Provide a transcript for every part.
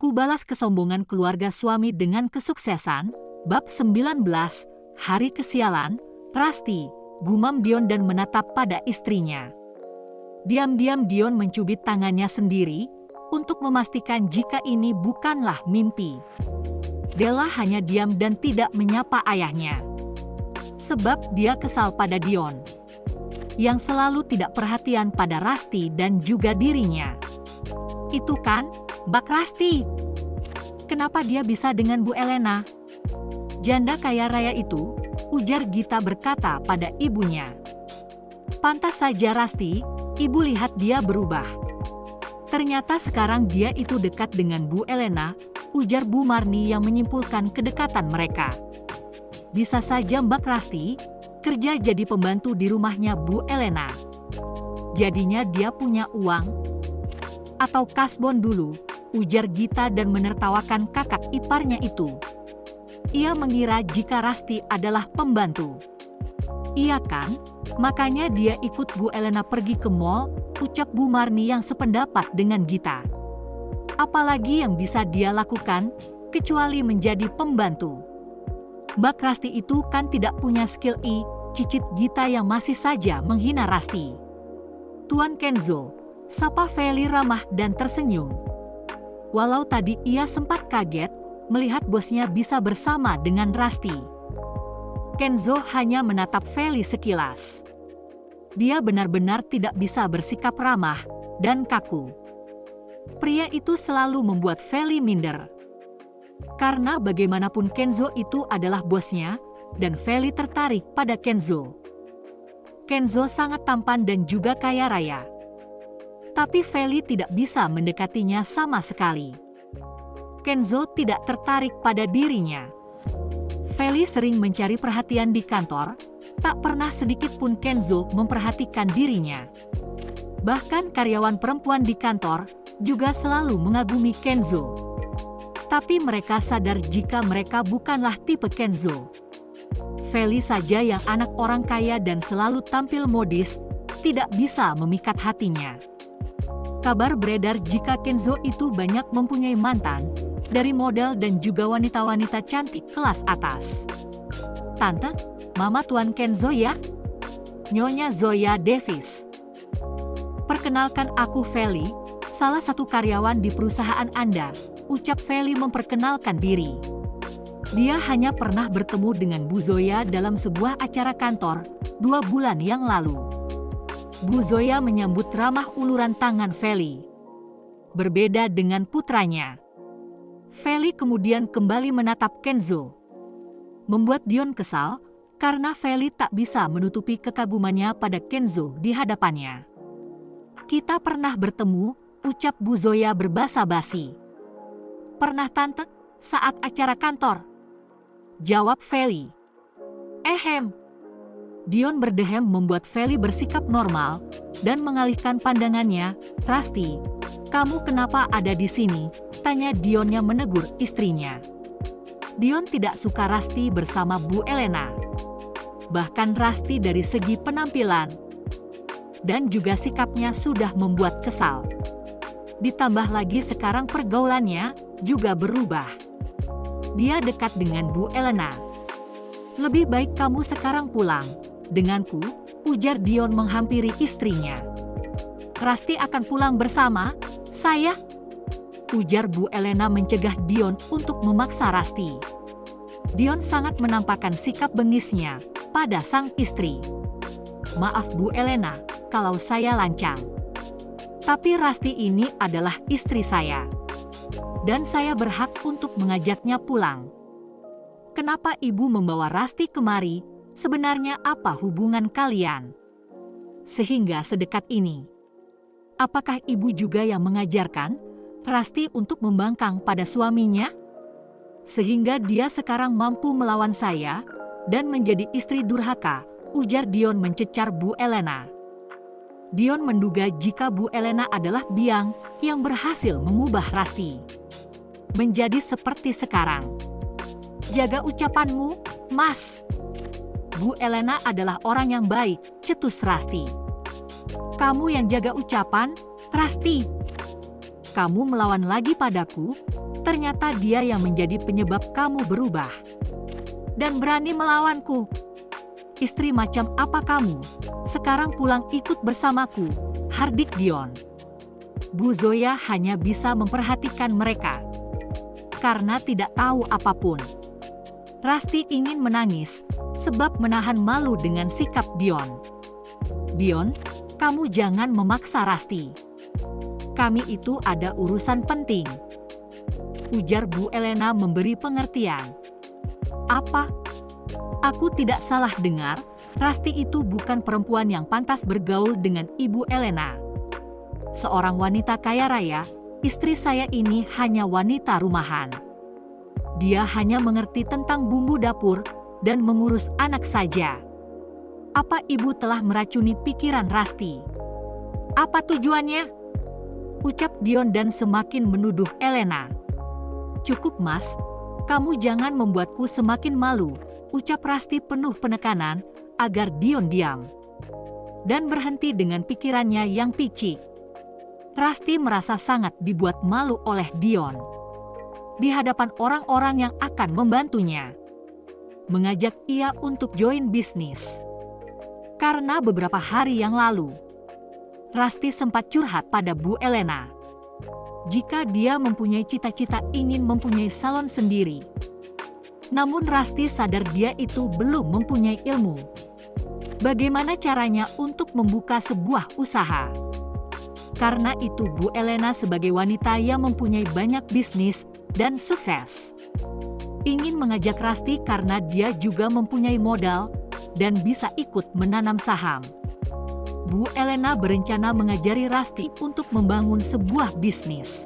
Kubalas kesombongan keluarga suami dengan kesuksesan. Bab 19, Hari Kesialan. Rasti, gumam Dion dan menatap pada istrinya. Diam-diam Dion mencubit tangannya sendiri untuk memastikan jika ini bukanlah mimpi. Della hanya diam dan tidak menyapa ayahnya. Sebab dia kesal pada Dion, yang selalu tidak perhatian pada Rasti dan juga dirinya. Itu kan, Mbak Rasti. Kenapa dia bisa dengan Bu Elena? Janda kaya raya itu, ujar Gita berkata pada ibunya. Pantas saja Rasti, ibu lihat dia berubah. Ternyata sekarang dia itu dekat dengan Bu Elena, ujar Bu Marni yang menyimpulkan kedekatan mereka. Bisa saja Mbak Rasti kerja jadi pembantu di rumahnya Bu Elena. Jadinya dia punya uang. Atau kasbon dulu, ujar Gita dan menertawakan kakak iparnya itu. Ia mengira jika Rasti adalah pembantu. Iya kan? Makanya dia ikut Bu Elena pergi ke mall, ucap Bu Marni yang sependapat dengan Gita. Apalagi yang bisa dia lakukan, kecuali menjadi pembantu. Mbak Rasti itu kan tidak punya skill cicit Gita yang masih saja menghina Rasti. Tuan Kenzo, sapa Feli ramah dan tersenyum. Walau tadi ia sempat kaget melihat bosnya bisa bersama dengan Rasti. Kenzo hanya menatap Feli sekilas. Dia benar-benar tidak bisa bersikap ramah dan kaku. Pria itu selalu membuat Feli minder. Karena bagaimanapun Kenzo itu adalah bosnya, dan Feli tertarik pada Kenzo. Kenzo sangat tampan dan juga kaya raya. Tapi Feli tidak bisa mendekatinya sama sekali. Kenzo tidak tertarik pada dirinya. Feli sering mencari perhatian di kantor, tak pernah sedikit pun Kenzo memperhatikan dirinya. Bahkan karyawan perempuan di kantor juga selalu mengagumi Kenzo. Tapi mereka sadar jika mereka bukanlah tipe Kenzo. Feli saja yang anak orang kaya dan selalu tampil modis, tidak bisa memikat hatinya. Kabar beredar jika Kenzo itu banyak mempunyai mantan, dari model dan juga wanita-wanita cantik kelas atas. Tante, Mama Tuan Kenzo ya? Nyonya Zoya Davis. Perkenalkan aku Feli, salah satu karyawan di perusahaan Anda, ucap Feli memperkenalkan diri. Dia hanya pernah bertemu dengan Bu Zoya dalam sebuah acara kantor 2 bulan yang lalu. Bu Zoya menyambut ramah uluran tangan Feli. Berbeda dengan putranya. Feli kemudian kembali menatap Kenzo. Membuat Dion kesal, karena Feli tak bisa menutupi kekagumannya pada Kenzo di hadapannya. Kita pernah bertemu, ucap Bu Zoya berbasa-basi. Pernah tante, saat acara kantor. Jawab Feli. Dion berdehem membuat Feli bersikap normal dan mengalihkan pandangannya. Rasti, kamu kenapa ada di sini? Tanya Dionnya menegur istrinya. Dion tidak suka Rasti bersama Bu Elena. Bahkan Rasti dari segi penampilan dan juga sikapnya sudah membuat kesal. Ditambah lagi sekarang pergaulannya juga berubah. Dia dekat dengan Bu Elena. Lebih baik kamu sekarang pulang denganku, ujar Dion menghampiri istrinya. Rasti akan pulang bersama saya, ujar Bu Elena mencegah Dion untuk memaksa Rasti. Dion sangat menampakkan sikap bengisnya pada sang istri. Maaf Bu Elena, kalau saya lancang. Tapi Rasti ini adalah istri saya. Dan saya berhak untuk mengajaknya pulang. Kenapa ibu membawa Rasti kemari? Sebenarnya apa hubungan kalian? Sehingga sedekat ini. Apakah ibu juga yang mengajarkan Rasti untuk membangkang pada suaminya? Sehingga dia sekarang mampu melawan saya dan menjadi istri durhaka, ujar Dion mencecar Bu Elena. Dion menduga jika Bu Elena adalah biang yang berhasil mengubah Rasti menjadi seperti sekarang. Jaga ucapanmu, Mas. Bu Elena adalah orang yang baik, cetus Rasti. Kamu yang jaga ucapan, Rasti. Kamu melawan lagi padaku, Ternyata dia yang menjadi penyebab kamu berubah. Dan berani melawanku. Istri macam apa kamu? Sekarang pulang ikut bersamaku, hardik Dion. Bu Zoya hanya bisa memperhatikan mereka. Karena tidak tahu apapun. Rasti ingin menangis, sebab menahan malu dengan sikap Dion. Dion, kamu jangan memaksa Rasti. Kami itu ada urusan penting. Ujar Bu Elena memberi pengertian. Apa? Aku tidak salah dengar, Rasti itu bukan perempuan yang pantas bergaul dengan Ibu Elena. Seorang wanita kaya raya, istri saya ini hanya wanita rumahan. Dia hanya mengerti tentang bumbu dapur dan mengurus anak saja. Apa ibu telah meracuni pikiran Rasti? Apa tujuannya? Ucap Dion dan semakin menuduh Elena. Cukup mas, kamu jangan membuatku semakin malu, ucap Rasti penuh penekanan agar Dion diam. Dan berhenti dengan pikirannya yang picik. Rasti merasa sangat dibuat malu oleh Dion. Di hadapan orang-orang yang akan membantunya. Mengajak ia untuk join bisnis. Karena beberapa hari yang lalu, Rasti sempat curhat pada Bu Elena. Jika dia mempunyai cita-cita ingin mempunyai salon sendiri. Namun Rasti sadar dia itu belum mempunyai ilmu. Bagaimana caranya untuk membuka sebuah usaha? Karena itu Bu Elena sebagai wanita yang mempunyai banyak bisnis dan sukses. Ingin mengajak Rasti karena dia juga mempunyai modal dan bisa ikut menanam saham. Bu Elena berencana mengajari Rasti untuk membangun sebuah bisnis.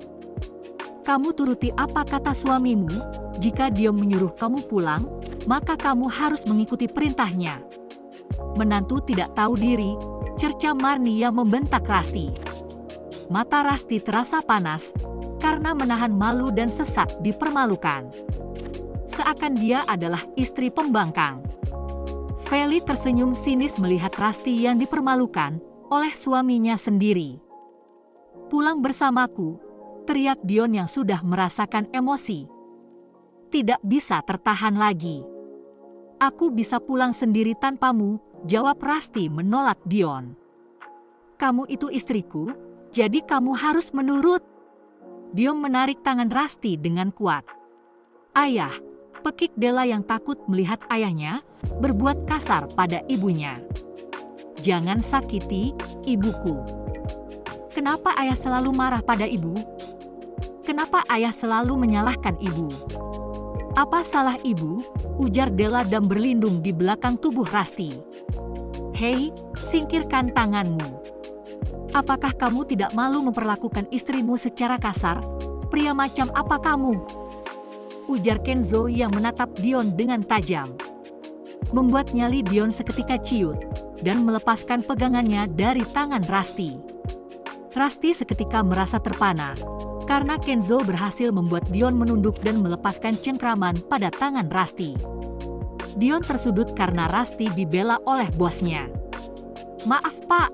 Kamu turuti apa kata suamimu, jika dia menyuruh kamu pulang, maka kamu harus mengikuti perintahnya. Menantu tidak tahu diri, cerca Marni yang membentak Rasti. Mata Rasti terasa panas, karena menahan malu dan sesak dipermalukan. Seakan dia adalah istri pembangkang. Feli tersenyum sinis melihat Rasti yang dipermalukan oleh suaminya sendiri. Pulang bersamaku, teriak Dion yang sudah merasakan emosi. Tidak bisa tertahan lagi. Aku bisa pulang sendiri tanpamu, jawab Rasti menolak Dion. Kamu itu istriku, jadi kamu harus menurut. Dion menarik tangan Rasti dengan kuat. Ayah, pekik Della yang takut melihat ayahnya berbuat kasar pada ibunya. Jangan sakiti ibuku. Kenapa ayah selalu marah pada ibu? Kenapa ayah selalu menyalahkan ibu? Apa salah ibu? Ujar Della dan berlindung di belakang tubuh Rasti. Hei, singkirkan tanganmu. Apakah kamu tidak malu memperlakukan istrimu secara kasar? Pria macam apa kamu? Ujar Kenzo yang menatap Dion dengan tajam. Membuat nyali Dion seketika ciut dan melepaskan pegangannya dari tangan Rasti. Rasti seketika merasa terpana karena Kenzo berhasil membuat Dion menunduk dan melepaskan cengkraman pada tangan Rasti. Dion tersudut karena Rasti dibela oleh bosnya. Maaf pak,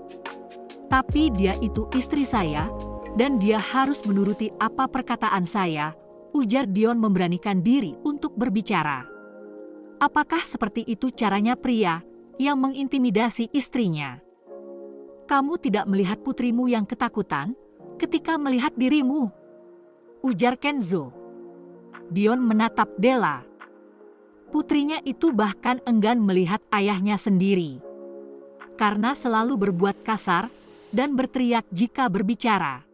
tapi dia itu istri saya dan dia harus menuruti apa perkataan saya, ujar Dion memberanikan diri untuk berbicara. Apakah seperti itu caranya pria yang mengintimidasi istrinya? Kamu tidak melihat putrimu yang ketakutan ketika melihat dirimu? Ujar Kenzo. Dion menatap Della. Putrinya itu bahkan enggan melihat ayahnya sendiri. Karena selalu berbuat kasar dan berteriak jika berbicara.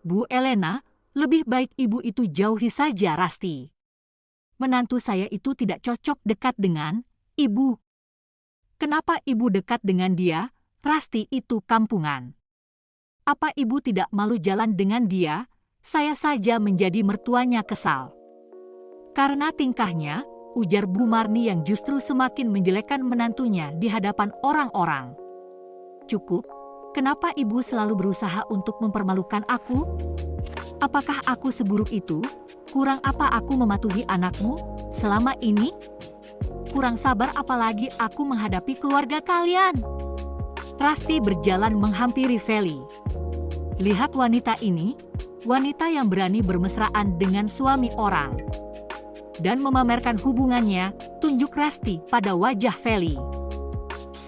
Bu Elena, lebih baik ibu itu jauhi saja Rasti. Menantu saya itu tidak cocok dekat dengan ibu. Kenapa ibu dekat dengan dia? Rasti itu kampungan. Apa ibu tidak malu jalan dengan dia? Saya saja menjadi mertuanya kesal. Karena tingkahnya, ujar Bu Marni yang justru semakin menjelekkan menantunya di hadapan orang-orang. Cukup, kenapa ibu selalu berusaha untuk mempermalukan aku? Apakah aku seburuk itu? Kurang apa aku mematuhi anakmu selama ini? Kurang sabar apalagi aku menghadapi keluarga kalian. Rasti berjalan menghampiri Feli. Lihat wanita ini, wanita yang berani bermesraan dengan suami orang dan memamerkan hubungannya, tunjuk Rusty pada wajah Feli.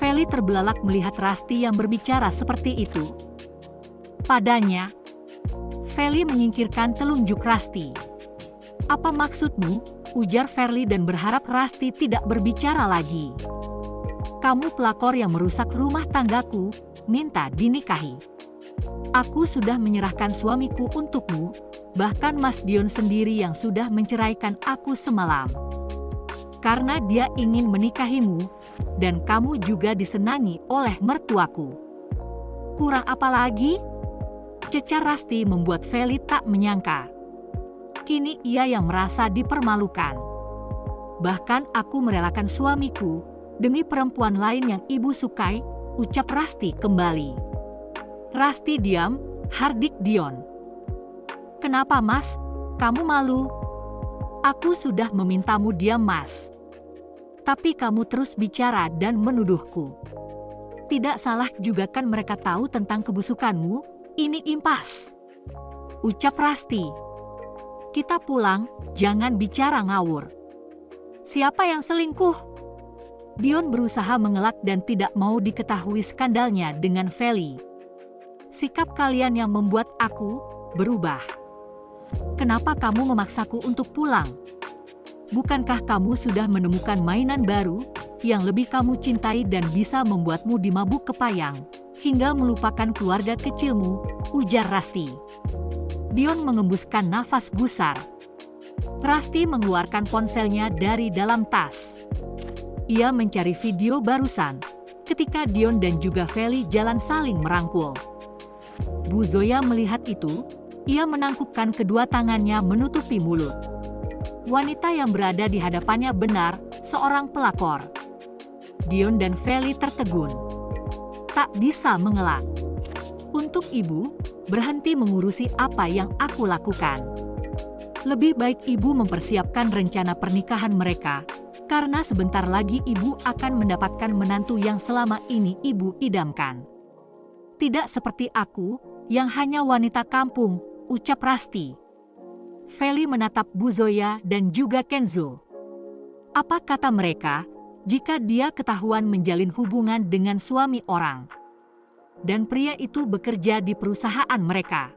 Feli terbelalak melihat Rusty yang berbicara seperti itu. Padanya, Feli menyingkirkan telunjuk Rusty. "Apa maksudmu?" ujar Feli dan berharap Rusty tidak berbicara lagi. "Kamu pelakor yang merusak rumah tanggaku, minta dinikahi. Aku sudah menyerahkan suamiku untukmu, bahkan Mas Dion sendiri yang sudah menceraikan aku semalam. Karena dia ingin menikahimu, dan kamu juga disenangi oleh mertuaku. Kurang apa lagi?" Cecar Rusty membuat Feli tak menyangka. Kini ia yang merasa dipermalukan. "Bahkan aku merelakan suamiku demi perempuan lain yang ibu sukai," ucap Rusty kembali. Rusty diam, hardik Dion. "Kenapa Mas? Kamu malu?" "Aku sudah memintamu diam Mas. Tapi kamu terus bicara dan menuduhku. Tidak salah juga kan mereka tahu tentang kebusukanmu? Ini impas," ucap Rusty. "Kita pulang, jangan bicara ngawur." "Siapa yang selingkuh?" Dion berusaha mengelak dan tidak mau diketahui skandalnya dengan Feli. "Sikap kalian yang membuat aku berubah. Kenapa kamu memaksaku untuk pulang? Bukankah kamu sudah menemukan mainan baru yang lebih kamu cintai dan bisa membuatmu dimabuk kepayang hingga melupakan keluarga kecilmu?" ujar Rusty. Dion mengembuskan nafas gusar. Rusty mengeluarkan ponselnya dari dalam tas. Ia mencari video barusan ketika Dion dan juga Feli jalan saling merangkul. Bu Zoya melihat itu, ia menangkupkan kedua tangannya menutupi mulut. Wanita yang berada di hadapannya benar seorang pelakor. Dion dan Feli tertegun. Tak bisa mengelak. "Untuk ibu, berhenti mengurusi apa yang aku lakukan. Lebih baik ibu mempersiapkan rencana pernikahan mereka, karena sebentar lagi ibu akan mendapatkan menantu yang selama ini ibu idamkan. Tidak seperti aku, yang hanya wanita kampung," ucap Rusty. Feli menatap Bu Zoya dan juga Kenzo. Apa kata mereka jika dia ketahuan menjalin hubungan dengan suami orang? Dan pria itu bekerja di perusahaan mereka.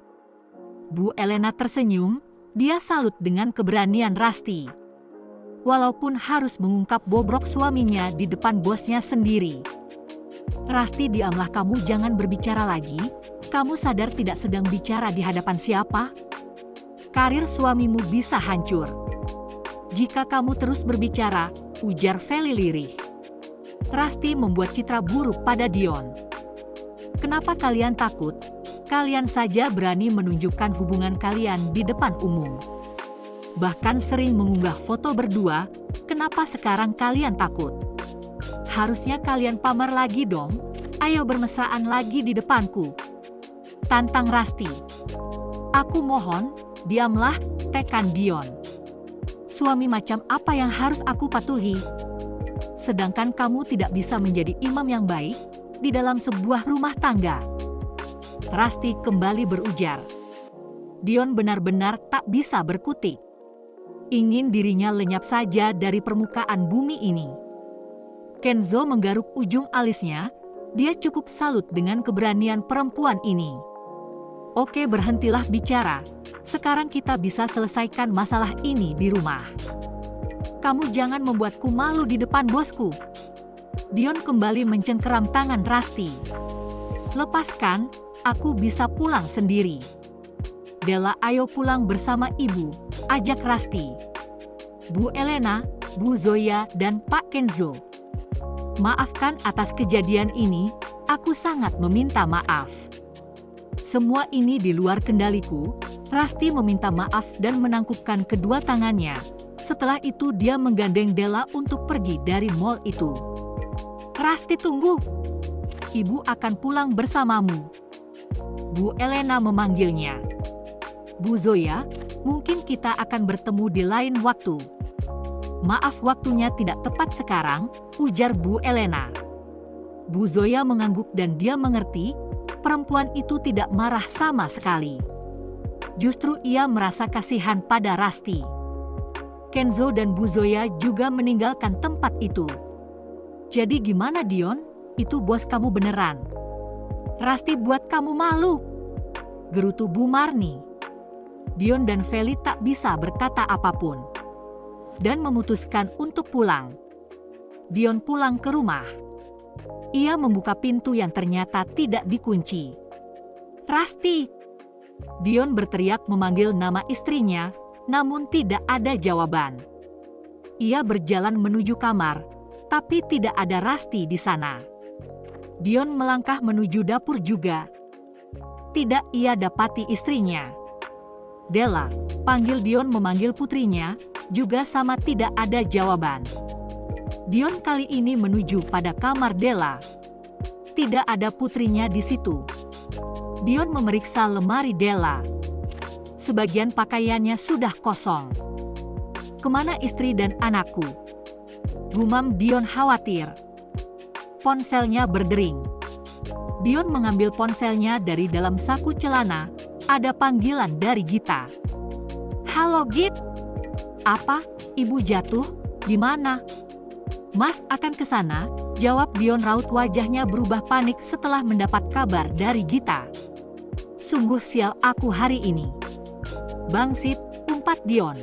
Bu Elena tersenyum, dia salut dengan keberanian Rusty. Walaupun harus mengungkap bobrok suaminya di depan bosnya sendiri. "Rusty, diamlah, kamu jangan berbicara lagi. Kamu sadar tidak sedang bicara di hadapan siapa? Karir suamimu bisa hancur jika kamu terus berbicara," ujar Feli lirih. Rusty membuat citra buruk pada Dion. "Kenapa kalian takut? Kalian saja berani menunjukkan hubungan kalian di depan umum. Bahkan sering mengunggah foto berdua, kenapa sekarang kalian takut? Harusnya kalian pamer lagi dong, ayo bermesraan lagi di depanku," tantang Rusty. "Aku mohon, diamlah," tekan Dion. "Suami macam apa yang harus aku patuhi? Sedangkan kamu tidak bisa menjadi imam yang baik di dalam sebuah rumah tangga." Rusty kembali berujar. Dion benar-benar tak bisa berkutik. Ingin dirinya lenyap saja dari permukaan bumi ini. Kenzo menggaruk ujung alisnya, dia cukup salut dengan keberanian perempuan ini. "Oke, berhentilah bicara. Sekarang kita bisa selesaikan masalah ini di rumah. Kamu jangan membuatku malu di depan bosku." Dion kembali mencengkeram tangan Rusty. "Lepaskan, aku bisa pulang sendiri." "Della, ayo pulang bersama ibu," ajak Rusty. "Bu Elena, Bu Zoya, dan Pak Kenzo. Maafkan atas kejadian ini, aku sangat meminta maaf. Semua ini di luar kendaliku." Rusty meminta maaf dan menangkupkan kedua tangannya. Setelah itu dia menggandeng Della untuk pergi dari mall itu. "Rusty, tunggu. Ibu akan pulang bersamamu," Bu Elena memanggilnya. "Bu Zoya, mungkin kita akan bertemu di lain waktu." "Maaf, waktunya tidak tepat sekarang," ujar Bu Elena. Bu Zoya mengangguk dan dia mengerti, perempuan itu tidak marah sama sekali. Justru ia merasa kasihan pada Rasti. Kenzo dan Bu Zoya juga meninggalkan tempat itu. Jadi gimana Dion? Itu bos kamu beneran. Rasti buat kamu malu, gerutu Bu Marni. Dion dan Feli tak bisa berkata apapun dan memutuskan untuk pulang. Dion pulang ke rumah. Ia membuka pintu yang ternyata tidak dikunci. Rasti! Dion berteriak memanggil nama istrinya, namun tidak ada jawaban. Ia berjalan menuju kamar, tapi tidak ada Rasti di sana. Dion melangkah menuju dapur juga. Tidak ia dapati istrinya. Della, panggil Dion memanggil putrinya, juga sama tidak ada jawaban. Dion kali ini menuju pada kamar Della. Tidak ada putrinya di situ. Dion memeriksa lemari Della. Sebagian pakaiannya sudah kosong. Kemana istri dan anakku? Gumam Dion khawatir. Ponselnya berdering. Dion mengambil ponselnya dari dalam saku celana. Ada panggilan dari Gita. Halo Git. Apa? Ibu jatuh? Di mana? Mas akan ke sana, jawab Dion. Raut wajahnya berubah panik setelah mendapat kabar dari Gita. Sungguh sial aku hari ini. Bangsit, umpat Dion.